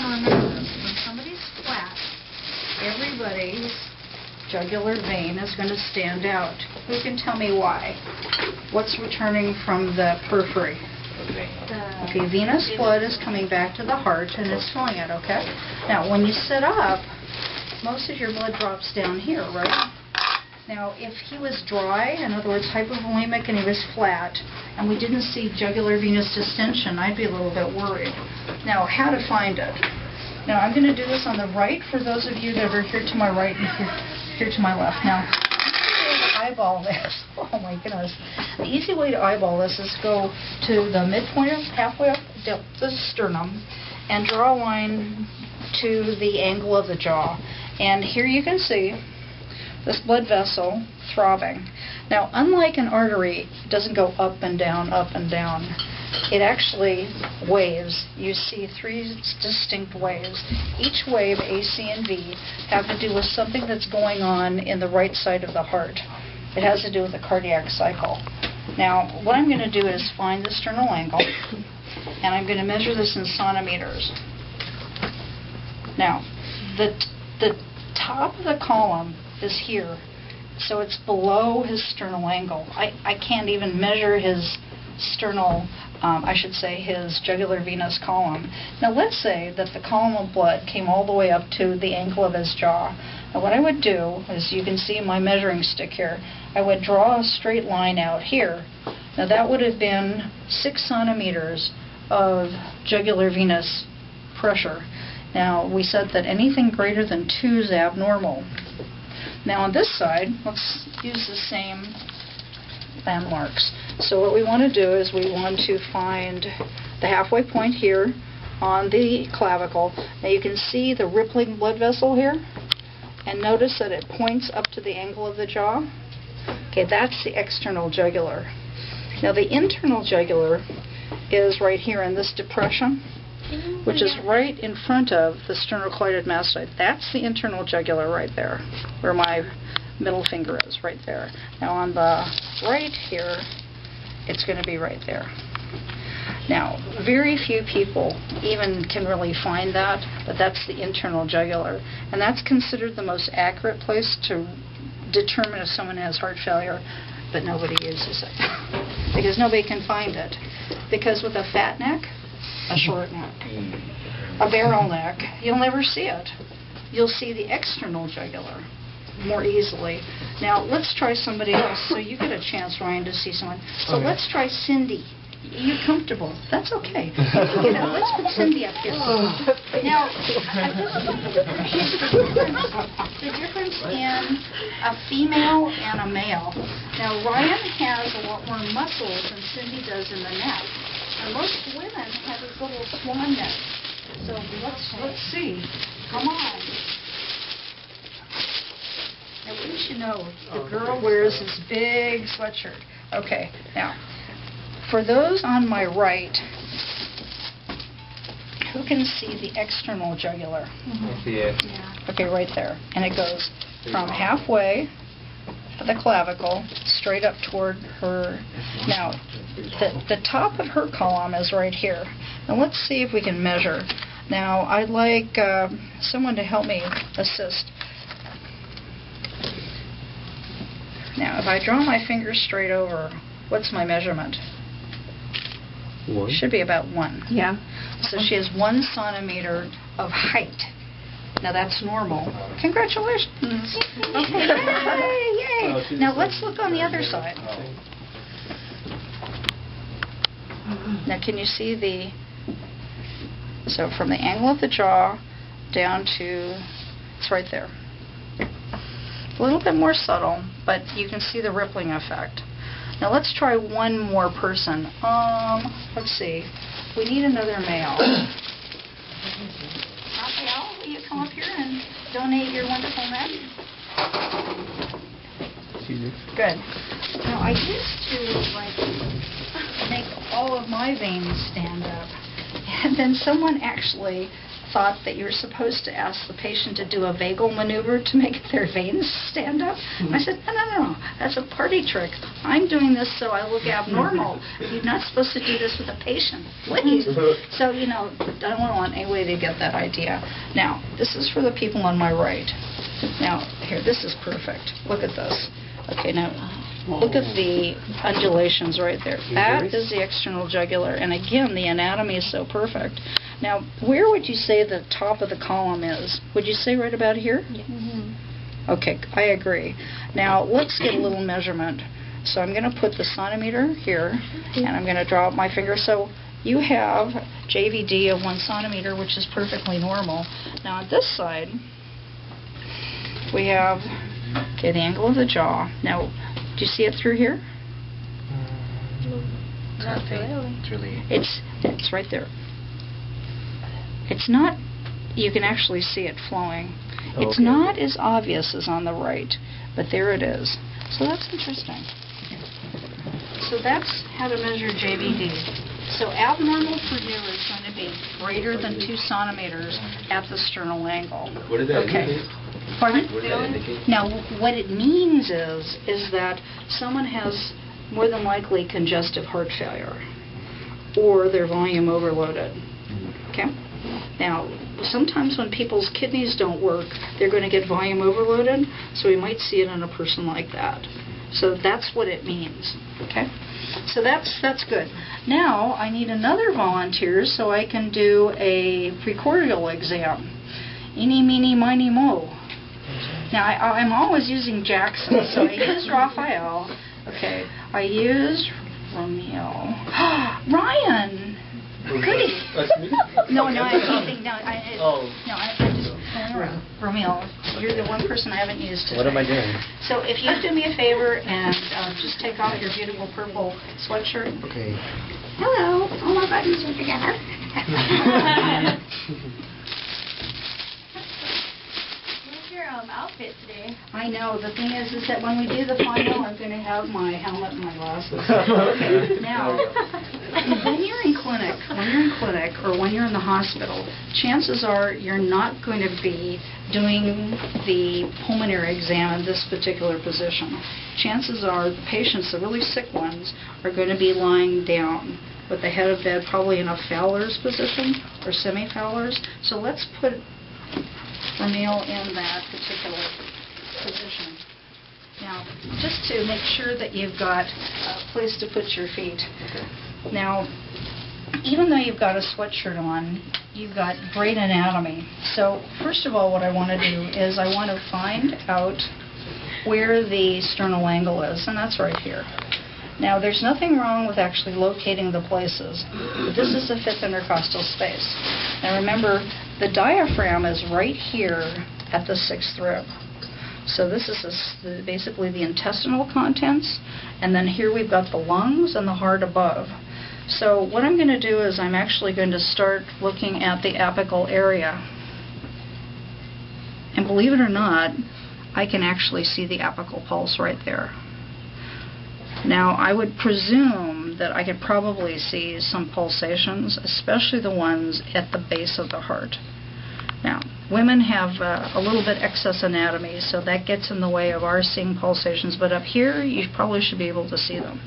want to remember this. When somebody's flat, everybody's jugular vein is going to stand out. Who can tell me why? What's returning from the periphery? Okay, venous blood is coming back to the heart and it's filling it, okay? Now, when you sit up, most of your blood drops down here, right? Now, if he was dry, in other words, hypovolemic, and he was flat, and we didn't see jugular venous distension, I'd be a little bit worried. Now, how to find it? Now, I'm going to do this on the right for those of you that are here to my right and here to my left. Now, eyeball this. Oh my goodness. The easy way to eyeball this is go to the midpoint, halfway up the sternum, and draw a line to the angle of the jaw. And here you can see this blood vessel throbbing. Now, unlike an artery, it doesn't go up and down, up and down. It actually waves. You see 3 distinct waves. Each wave, A, C, and V, have to do with something that's going on in the right side of the heart. It has to do with the cardiac cycle. Now, what I'm going to do is find the sternal angle, and I'm going to measure this in centimeters. Now, the top of the column is here, so it's below his sternal angle. I can't even measure his sternal, his jugular venous column. Now, let's say that the column of blood came all the way up to the angle of his jaw. Now, what I would do is, you can see my measuring stick here, I would draw a straight line out here. Now, that would have been 6 centimeters of jugular venous pressure. Now, we said that anything greater than 2 is abnormal. Now, on this side, let's use the same landmarks. So what we want to do is we want to find the halfway point here on the clavicle. Now, you can see the rippling blood vessel here, and notice that it points up to the angle of the jaw. Okay, that's the external jugular. Now, the internal jugular is right here in this depression, which is right in front of the sternocleidomastoid mastoid. That's the internal jugular right there, where my middle finger is, right there. Now, on the right here, it's going to be right there. Now, very few people even can really find that, but that's the internal jugular. And that's considered the most accurate place to determine if someone has heart failure, but nobody uses it. Because nobody can find it. Because with a fat neck, a short neck, a barrel neck, you'll never see it. You'll see the external jugular more easily. Now, let's try somebody else, so you get a chance, Ryan, to see someone. So let's try Cindy. You're comfortable. That's okay. Get up. Let's put Cindy up here. Now, the difference in a female and a male. Now, Ryan has a lot more muscles than Cindy does in the neck. And most women have these little swan necks. So let's see. Come on. Now, wouldn't you know, the girl wears this big sweatshirt. Okay, now, for those on my right, who can see the external jugular? I see it. Yeah. Okay, right there. And it goes from halfway to the clavicle straight up toward her. Now, the top of her column is right here. Now, let's see if we can measure. Now, I'd like someone to help me assist. Now, if I draw my finger straight over, what's my measurement? 1. Should be about 1. Yeah. So she has 1 centimeter of height. Now, that's normal. Congratulations. Okay. Yay, yay. Now, let's look on the other side. Now, can you see the... So, from the angle of the jaw down to... It's right there. A little bit more subtle, but you can see the rippling effect. Now, let's try one more person. Let's see. We need another male. Raphael, will you come up here and donate your wonderful neck? Good. Now, I used to, make all of my veins stand up. And then someone actually thought that you were supposed to ask the patient to do a vagal maneuver to make their veins stand up. I said, no, that's a party trick. I'm doing this so I look abnormal. You're not supposed to do this with a patient, please. So, I don't want any way to get that idea. Now, this is for the people on my right. Now, here, this is perfect. Look at this. Okay, now, look at the undulations right there. That is the external jugular. And again, the anatomy is so perfect. Now, where would you say the top of the column is? Would you say right about here? Mm-hmm. Okay, I agree. Now, let's get a little measurement. So I'm going to put the centimeter here, and I'm going to draw up my finger. So you have JVD of 1 centimeter, which is perfectly normal. Now, on this side, we have, okay, the angle of the jaw. Now, do you see it through here? Not really. It's really... It's right there. It's not, you can actually see it flowing. It's not as obvious as on the right, but there it is. So that's interesting. So that's how to measure JVD. So abnormal for you is going to be greater than 2 centimeters at the sternal angle. What did that Okay. indicate? Pardon? What did that indicate? Now, what it means is that someone has more than likely congestive heart failure, or their volume overloaded. Okay? Now, sometimes when people's kidneys don't work, they're going to get volume overloaded, so we might see it in a person like that. So that's what it means. Okay? So that's good. Now, I need another volunteer so I can do a precordial exam. Eeny, meeny, miny, mo. Now, I'm always using Jackson, so I used Raphael. Okay, I used Romeo. Ryan! Goody! That's me? No, I just, Romeo, you're the one person I haven't used today. What am I doing? So if you do me a favor and just take off your beautiful purple sweatshirt. Okay. Hello, all my buttons are together. Outfit today. I know. The thing is that when we do the final, I'm going to have my helmet and my glasses. Now, when you're in clinic, or when you're in the hospital, chances are you're not going to be doing the pulmonary exam in this particular position. Chances are the patients, the really sick ones, are going to be lying down with the head of bed probably in a Fowler's position or semi-Fowler's. So let's put Romeo in that particular position. Now, just to make sure that you've got a place to put your feet. Okay. Now, even though you've got a sweatshirt on, you've got great anatomy. So, first of all, what I want to do is I want to find out where the sternal angle is, and that's right here. Now, there's nothing wrong with actually locating the places. This is the 5th intercostal space. Now, remember, the diaphragm is right here at the 6th rib. So this is basically the intestinal contents, and then here we've got the lungs and the heart above. So what I'm going to do is I'm actually going to start looking at the apical area. And believe it or not, I can actually see the apical pulse right there. Now, I would presume that I could probably see some pulsations, especially the ones at the base of the heart. Now, women have a little bit excess anatomy, so that gets in the way of our seeing pulsations, but up here, you probably should be able to see them.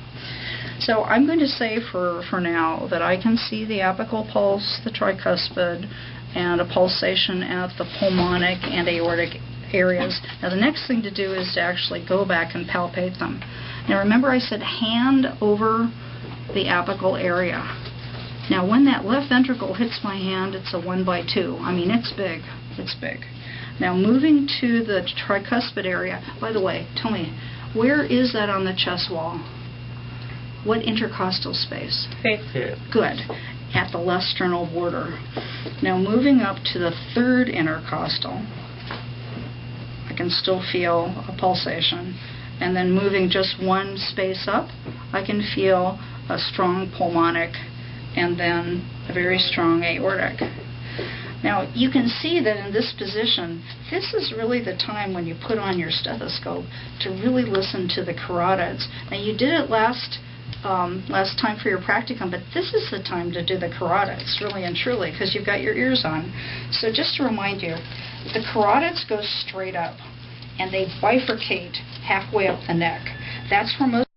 So I'm going to say for now that I can see the apical pulse, the tricuspid, and a pulsation at the pulmonic and aortic areas. Now, the next thing to do is to actually go back and palpate them. Now, remember I said hand over the apical area. Now, when that left ventricle hits my hand, it's a 1/2. I mean, it's big. It's big. Now, moving to the tricuspid area. By the way, tell me, where is that on the chest wall? What intercostal space? Here. Good. At the left sternal border. Now, moving up to the 3rd intercostal, I can still feel a pulsation. And then moving just one space up, I can feel a strong pulmonic and then a very strong aortic. Now, you can see that in this position, this is really the time when you put on your stethoscope to really listen to the carotids. Now, you did it last last time for your practicum, but this is the time to do the carotids, really and truly, because you've got your ears on. So just to remind you, the carotids go straight up, and they bifurcate halfway up the neck. That's where most